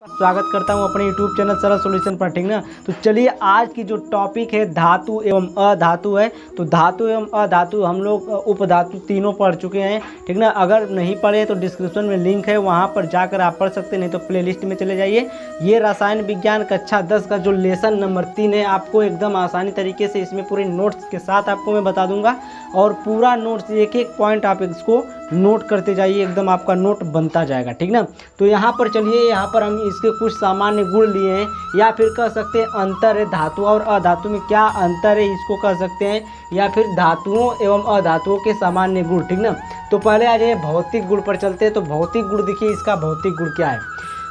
स्वागत करता हूं अपने YouTube चैनल सरल सॉल्यूशन पर। ठीक ना। तो चलिए आज की जो टॉपिक है धातु एवं अधातु है। तो धातु एवं अधातु हम लोग उपधातु तीनों पढ़ चुके हैं। ठीक ना। अगर नहीं पढ़े तो डिस्क्रिप्शन में लिंक है, वहां पर जाकर आप पढ़ सकते हैं, नहीं तो प्लेलिस्ट में चले जाइए। ये रसायन विज्ञान कक्षा 10 का जो लेसन नंबर 3 है, आपको एकदम आसानी तरीके से इसमें पूरे नोट्स के साथ आपको मैं बता दूंगा। और पूरा नोट्स एक एक पॉइंट आप इसको नोट करते जाइए, एकदम आपका नोट बनता जाएगा। ठीक ना। तो यहाँ पर चलिए, यहाँ पर हम इसके कुछ सामान्य गुण लिए हैं, या फिर कह सकते हैं अंतर है धातु और अधातु में क्या अंतर है, इसको कह सकते हैं, या फिर धातुओं एवं अधातुओं के सामान्य गुण। ठीक ना। तो पहले आ जाइए भौतिक गुण पर चलते हैं। तो भौतिक गुण देखिए, इसका भौतिक गुण क्या है।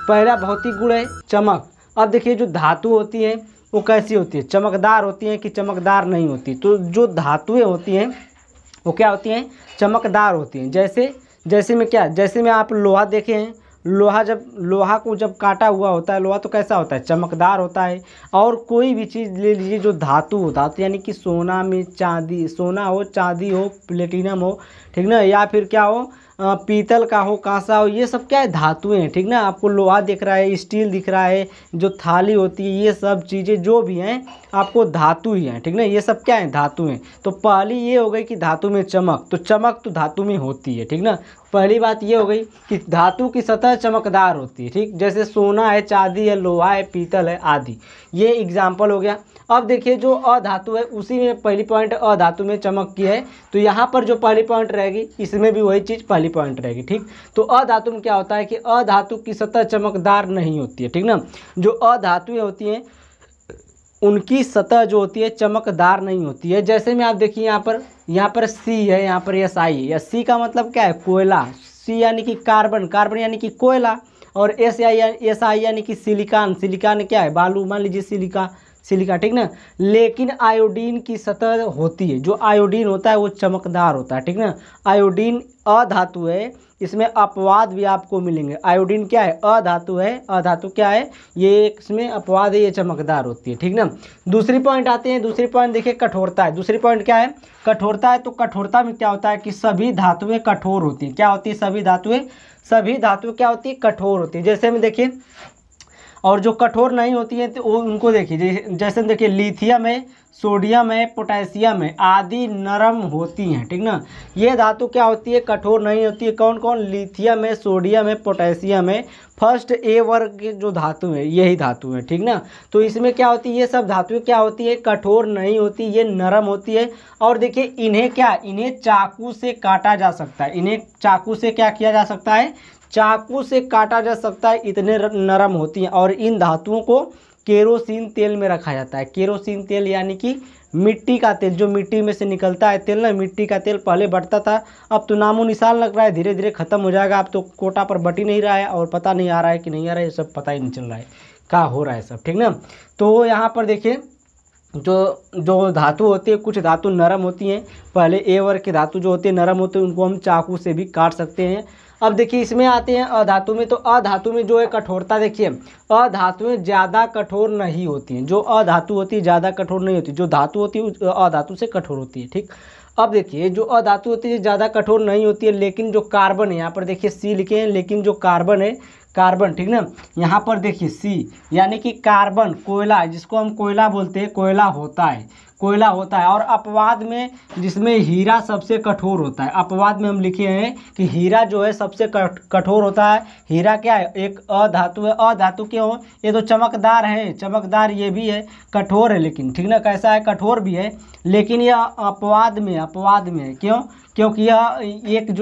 पहला भौतिक गुण है चमक। अब देखिए जो धातु होती हैं वो कैसी होती है, चमकदार होती हैं कि चमकदार नहीं होती। तो जो धातुएं होती हैं वो क्या होती हैं, चमकदार होती हैं। जैसे में क्या, जैसे में आप लोहा देखे हैं, लोहा को जब काटा हुआ होता है, लोहा तो कैसा होता है, चमकदार होता है। और कोई भी चीज़ ले लीजिए जो धातु यानी कि सोना में चांदी, सोना हो, चांदी हो, प्लेटिनम हो, ठीक ना, या फिर क्या हो, पीतल का हो, कांसा हो, ये सब क्या है, धातुएं हैं। ठीक ना। आपको लोहा दिख रहा है, स्टील दिख रहा है, जो थाली होती है, ये सब चीज़ें जो भी हैं आपको धातु ही हैं। ठीक ना। ये सब क्या है, धातु हैं। तो पहली ये हो गई कि धातु में चमक, तो चमक तो धातु में होती है। ठीक ना। पहली बात ये हो गई कि धातु की सतह चमकदार होती है। ठीक, जैसे सोना है, चांदी है, लोहा है, पीतल है आदि, ये एग्जाम्पल हो गया। अब देखिए जो अधातु है, उसी में पहली पॉइंट अधातु में चमक की है, तो यहाँ पर जो पहली पॉइंट रहेगी इसमें भी वही चीज़ पहली पॉइंट रहेगी। ठीक। तो अधातु में क्या होता है कि अधातु की सतह चमकदार नहीं होती है। ठीक ना। जो अधातुएं होती हैं उनकी सतह जो होती है चमकदार नहीं होती है। जैसे में आप देखिए यहाँ पर सी है, यहाँ पर एस आई है। या सी का मतलब क्या है, कोयला। सी यानी कि कार्बन, कार्बन यानी कि कोयला। और एस आई यानी कि सिलिकॉन, सिलिकॉन क्या है, बालू, मान लीजिए सिलिका। ठीक ना। लेकिन आयोडीन की सतह होती है, जो आयोडीन होता है वो चमकदार होता है। ठीक ना। आयोडीन अधातु है, इसमें अपवाद भी आपको मिलेंगे। आयोडीन क्या है, अधातु है। अधातु क्या है, ये इसमें अपवाद है, ये चमकदार होती है। ठीक ना। दूसरी पॉइंट आते हैं। दूसरी पॉइंट देखिए कठोरता है। दूसरी पॉइंट क्या है, कठोरता है। तो कठोरता में क्या होता है कि सभी धातुएं कठोर होती हैं। क्या होती है, सभी धातुएं क्या होती है, कठोर होती है। जैसे में देखिए, और जो कठोर नहीं होती है तो उनको देखिए, जैसे देखिए लिथियम है, सोडियम है, पोटेशियम है आदि नरम होती हैं। ठीक ना। ये धातु क्या होती है, कठोर नहीं होती है। कौन कौन, लिथियम है, सोडियम है, पोटेशियम है। फर्स्ट ए वर्ग के जो धातु है यही धातु है। ठीक ना। तो इसमें क्या होती है, ये सब धातुएं क्या होती है, कठोर नहीं होती, ये नरम होती है। और देखिए इन्हें चाकू से काटा जा सकता है। इन्हें चाकू से क्या किया जा सकता है, चाकू से काटा जा सकता है, इतने नरम होती हैं। और इन धातुओं को केरोसिन तेल में रखा जाता है। केरोसिन तेल यानी कि मिट्टी का तेल, जो मिट्टी में से निकलता है तेल ना, मिट्टी का तेल पहले बढ़ता था, अब तो नामो निशान लग रहा है, धीरे धीरे खत्म हो जाएगा। अब तो कोटा पर बट ही नहीं रहा है, और पता नहीं आ रहा है कि नहीं आ रहा है, ये सब पता ही नहीं चल रहा है क्या हो रहा है सब। ठीक ना। तो यहाँ पर देखिए जो धातु होती है, कुछ धातु नरम होती हैं। पहले ए वर्ग की धातु जो होती है नरम होती है, उनको हम चाकू से भी काट सकते हैं। अब देखिए इसमें आते हैं अधातु में। तो अधातु में जो है कठोरता, देखिए अधातुएं ज़्यादा कठोर नहीं होती हैं। जो अधातु होती है ज़्यादा कठोर नहीं होती, जो धातु होती है अधातु से कठोर होती है। ठीक। अब देखिए जो अधातु होती है ज़्यादा कठोर नहीं होती है, लेकिन जो कार्बन है, यहाँ पर देखिए सी लिखे हैं, लेकिन जो कार्बन है, कार्बन, ठीक ना, यहाँ पर देखिए सी यानी कि कार्बन, कोयला, जिसको हम कोयला बोलते हैं, कोयला होता है। और अपवाद में जिसमें हीरा सबसे कठोर होता है, अपवाद में हम लिखे हैं कि हीरा जो है सबसे कठोर होता है। हीरा क्या है, एक अधातु है। अधातु क्यों, ये तो चमकदार है, चमकदार ये भी है, कठोर है, लेकिन ठीक ना, कैसा है, कठोर भी है, लेकिन यह अपवाद में है। क्यों, क्योंकि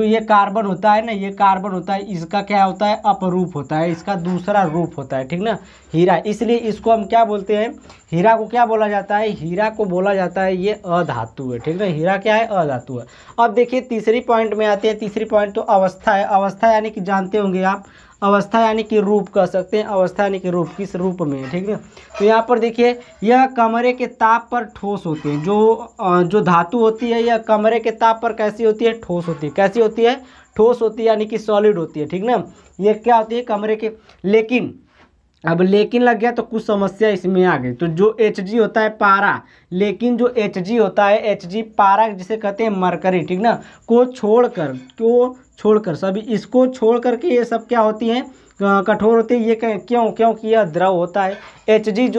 ये कार्बन होता है ना, ये कार्बन होता है, इसका क्या होता है, अपरूप होता है, इसका दूसरा रूप होता है। ठीक ना, हीरा, इसलिए इसको हम क्या बोलते हैं, हीरा को क्या बोला जाता है, हीरा को बोला जाता है ये अधातु है। ठीक ना, हीरा क्या है, अधातु है। अब देखिए तीसरी पॉइंट में आते हैं। तीसरी पॉइंट तो अवस्था है। अवस्था यानी कि जानते होंगे आप, अवस्था यानी कि रूप कह सकते हैं। अवस्था यानी कि रूप, किस रूप में है। ठीक है। तो यहाँ पर देखिए यह कमरे के ताप पर ठोस होते हैं। जो धातु होती है यह कमरे के ताप पर कैसी होती है, ठोस होती है। कैसी होती है, ठोस होती है, यानी कि सॉलिड होती है। ठीक ना। ये क्या होती है, कमरे के, लेकिन अब लेकिन लग गया तो कुछ समस्या इसमें आ गई। तो जो Hg होता है पारा, लेकिन जो Hg होता है, Hg पारा जिसे कहते हैं मरकरी, ठीक ना, को छोड़कर सभी इसको छोड़ करके ये सब क्या होती हैं, कठोर होते हैं। ये क्यों? क्योंकि यह द्रव होता है। Hg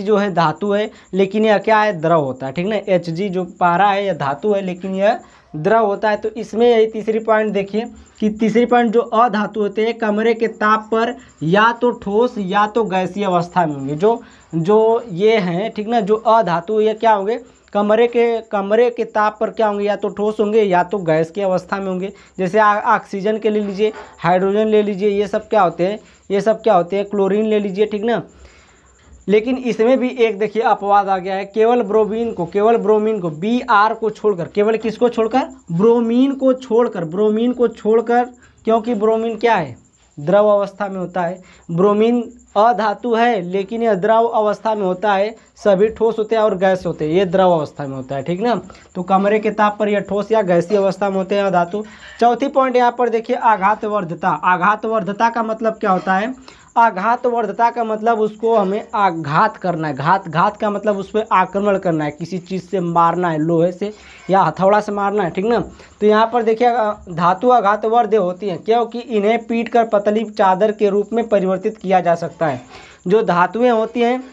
जो है धातु है, लेकिन यह क्या है, द्रव होता है, ठीक ना। Hg जो पारा है यह धातु है, लेकिन यह द्रव होता है। तो इसमें यही तीसरी पॉइंट देखिए कि तीसरी पॉइंट, जो अधातु होते हैं कमरे के ताप पर या तो ठोस या तो गैसीय अवस्था में होंगे। जो ये हैं, ठीक ना, जो अधातु ये क्या होंगे, कमरे के ताप पर क्या होंगे, या तो ठोस होंगे या तो गैस की अवस्था में होंगे। जैसे ऑक्सीजन के ले लीजिए, हाइड्रोजन ले लीजिए, ये सब क्या होते हैं, क्लोरीन ले लीजिए, ठीक ना। लेकिन इसमें भी एक देखिए अपवाद आ गया है, केवल ब्रोमीन को Br को छोड़कर, केवल किसको छोड़कर, ब्रोमीन को छोड़कर, क्योंकि ब्रोमीन क्या है, द्रव अवस्था में होता है। ब्रोमीन अधातु है, लेकिन यह द्रव अवस्था में होता है। सभी ठोस होते हैं और गैस होते हैं, ये द्रव अवस्था में होता है, ठीक ना। तो कमरे के ताप पर यह ठोस या गैसीय अवस्था में होते हैं अधातु। चौथी पॉइंट यहाँ पर देखिए, आघातवर्धता का मतलब क्या होता है, आघातवर्धता का मतलब उसको हमें आघात करना है। घात का मतलब उस पर आक्रमण करना है, किसी चीज़ से मारना है, लोहे से या हथौड़ा से मारना है, ठीक ना। तो यहाँ पर देखिए धातु आघातवर्ध होती हैं क्योंकि इन्हें पीट कर पतली चादर के रूप में परिवर्तित किया जा सकता है। जो धातुएं होती हैं,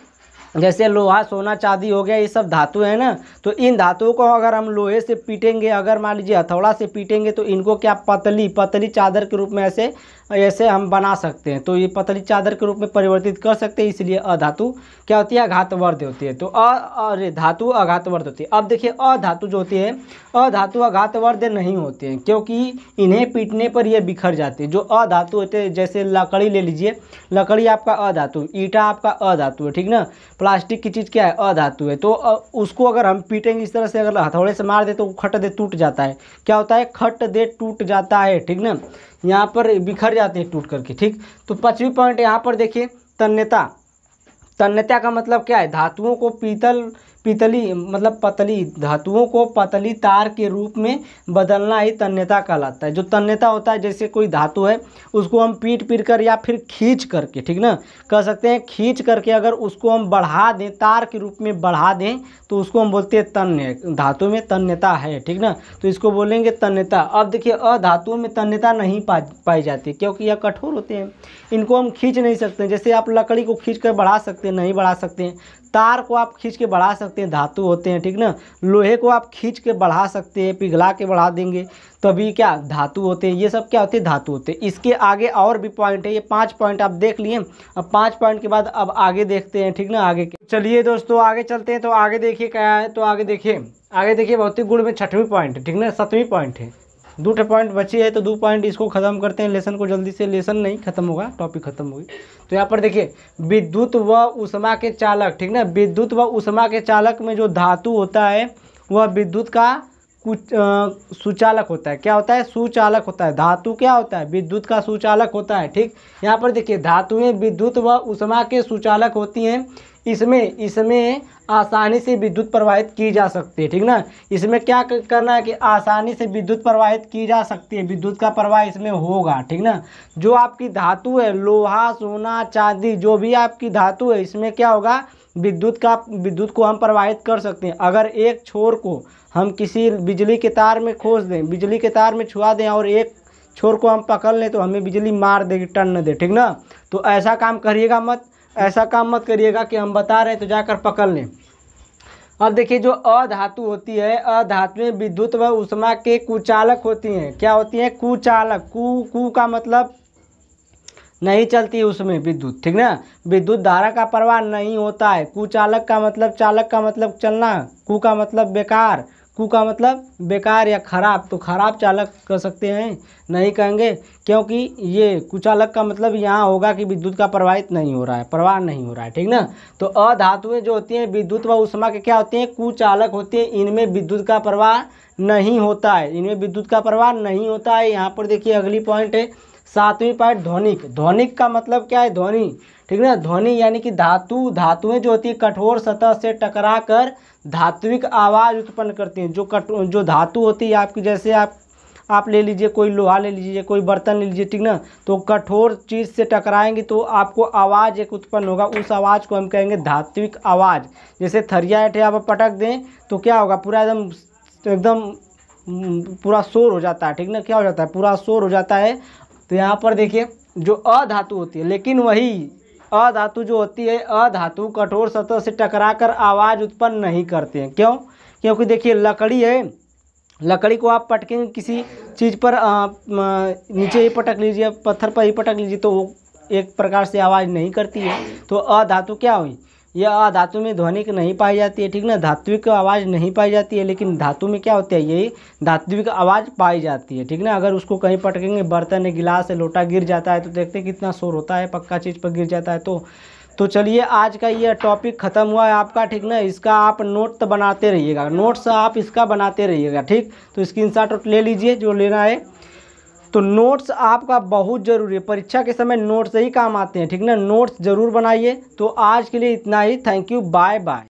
जैसे लोहा, सोना, चांदी हो गया, ये सब धातु है ना। तो इन धातुओं को अगर हम लोहे से पीटेंगे, अगर मान लीजिए हथौड़ा से पीटेंगे, तो इनको क्या पतली चादर के रूप में ऐसे हम बना सकते हैं। तो ये पतली चादर के रूप में परिवर्तित कर सकते हैं, इसलिए अधातु क्या होती है, आघातवर्ध होती है। तो धातु आघातवर्ध होती है। अब देखिए अधातु जो होती है, अधातु आघातवर्ध नहीं होते हैं क्योंकि इन्हें पीटने पर ये बिखर जाते हैं। जो अधातु होते हैं, जैसे लकड़ी ले लीजिए, लकड़ी आपका अधातु, ईंटा आपका अधातु है, ठीक ना। प्लास्टिक की चीज़ क्या है, अधातु है। तो उसको अगर हम पीटेंगे इस तरह से, अगर हथौड़े से मार दे तो खट दे टूट जाता है। क्या होता है, खट दे टूट जाता है, ठीक ना। यहाँ पर बिखर जाते हैं टूट करके, ठीक। तो पांचवी पॉइंट यहाँ पर देखिए, तन्यता का मतलब क्या है, धातुओं को पीतली मतलब पतली, धातुओं को पतली तार के रूप में बदलना ही तन्यता कहलाता है। जो तन्यता होता है, जैसे कोई धातु है उसको हम पीट कर या फिर खींच करके, ठीक ना, कह सकते हैं खींच करके अगर उसको हम बढ़ा दें, तार के रूप में बढ़ा दें, तो उसको हम बोलते हैं तन्य। धातु में तन्यता है, ठीक ना, तो इसको बोलेंगे तन्यता। अब देखिए अधातुओं में तन्यता नहीं पाई जाती क्योंकि यह कठोर होते हैं, इनको हम खींच नहीं सकते। जैसे आप लकड़ी को खींच कर बढ़ा सकते हैं, नहीं बढ़ा सकते हैं। तार को आप खींच के बढ़ा सकते हैं, धातु होते हैं, ठीक ना। लोहे को आप खींच के बढ़ा सकते हैं, पिघला के बढ़ा देंगे, तभी क्या, धातु होते हैं। ये सब क्या होते हैं, धातु होते हैं। इसके आगे और भी पॉइंट है, ये 5 पॉइंट आप देख लिए। अब 5 पॉइंट के बाद अब आगे देखते हैं, ठीक ना, आगे। चलिए दोस्तों आगे चलते हैं। तो आगे देखिए क्या है, तो आगे देखिए भौतिक गुण में 6वीं पॉइंट है, ठीक ना, 7वीं पॉइंट है। 2 पॉइंट बची है, तो 2 पॉइंट इसको खत्म करते हैं, लेसन को जल्दी से। लेसन नहीं खत्म होगा, टॉपिक खत्म होगी। तो यहाँ पर देखिए विद्युत व उष्मा के चालक, ठीक ना, विद्युत व उष्मा के चालक में जो धातु होता है वह विद्युत का कुछ सुचालक होता है। क्या होता है, सुचालक होता है। धातु क्या होता है, विद्युत का सुचालक होता है, ठीक। यहाँ पर देखिए धातुएं विद्युत व उष्मा के सुचालक होती हैं। इसमें आसानी से विद्युत प्रवाहित की जा सकती है, ठीक ना। इसमें क्या करना है कि आसानी से विद्युत प्रवाहित की जा सकती है, विद्युत का प्रवाह इसमें होगा, ठीक ना। जो आपकी धातु है, लोहा, सोना, चांदी, जो भी आपकी धातु है, इसमें क्या होगा, विद्युत को हम प्रवाहित कर सकते हैं। अगर एक छोर को हम किसी बिजली के तार में खोस दें, बिजली के तार में छुआ दें और एक छोर को हम पकड़ लें, तो हमें बिजली मार देगी, टन दे, ठीक ना। तो ऐसा काम मत करिएगा कि हम बता रहे हैं तो जाकर पकड़ लें। अब देखिए जो अधातु होती है, अधातुएं विद्युत व उष्मा के कुचालक होती हैं। क्या होती हैं, कुचालक। कु का मतलब नहीं चलती है उसमें विद्युत, ठीक ना, विद्युत धारा का प्रवाह नहीं होता है। कुचालक का मतलब, चालक का मतलब चलना, कु का मतलब बेकार, कु का मतलब बेकार या खराब। तो खराब चालक कर सकते हैं, नहीं कहेंगे, क्योंकि ये कुचालक का मतलब यहाँ होगा कि विद्युत का प्रवाहित नहीं हो रहा है, प्रवाह नहीं हो रहा है, ठीक ना। तो अधातुएं जो होती हैं विद्युत व उष्मा के क्या होती हैं, कुचालक होती हैं। इनमें विद्युत का प्रवाह नहीं होता है, यहाँ पर देखिए अगली पॉइंट है 7वीं पॉइंट, ध्वनिक का मतलब क्या है, ध्वनि, ठीक ना। ध्वनि यानी कि धातुएं जो होती है कठोर सतह से टकरा कर धात्विक आवाज़ उत्पन्न करती हैं। जो धातु होती है आपकी, जैसे आप ले लीजिए, कोई लोहा ले लीजिए, कोई बर्तन ले लीजिए, ठीक ना, तो कठोर चीज़ से टकराएंगे तो आपको आवाज़ एक उत्पन्न होगा, उस आवाज़ को हम कहेंगे धात्विक आवाज़। जैसे थरिया ऐठे आप पटक दें तो क्या होगा, पूरा एकदम एकदम पूरा शोर हो जाता है, ठीक ना, क्या हो जाता है, पूरा शोर हो जाता है। तो यहाँ पर देखिए जो अधातु होती है, लेकिन वही अधातु जो होती है, अधातु कठोर सतह से टकराकर आवाज़ उत्पन्न नहीं करते हैं। क्यों? क्योंकि देखिए लकड़ी है, लकड़ी को आप पटकेंगे किसी चीज़ पर, नीचे ही पटक लीजिए, पत्थर पर ही पटक लीजिए, तो वो एक प्रकार से आवाज़ नहीं करती है। तो अधातु क्या हुई, यह अधातु में ध्वनिक नहीं पाई जाती है, ठीक ना, धात्विक आवाज़ नहीं पाई जाती है, लेकिन धातु में क्या होता है, यही धात्विक आवाज़ पाई जाती है, ठीक ना। अगर उसको कहीं पटकेंगे, बर्तन है, गिलास है, लोटा गिर जाता है तो देखते हैं कितना शोर होता है, पक्का चीज़ पर गिर जाता है। तो चलिए आज का ये टॉपिक ख़त्म हुआ है आपका, ठीक ना। इसका आप नोट तो बनाते रहिएगा, नोट्स आप इसका बनाते रहिएगा, ठीक। तो स्क्रीनशॉट ले लीजिए जो लेना है। तो नोट्स आपका बहुत ज़रूरी है, परीक्षा के समय नोट्स ही काम आते हैं, ठीक ना। नोट्स ज़रूर बनाइए। तो आज के लिए इतना ही, थैंक यू, बाय बाय।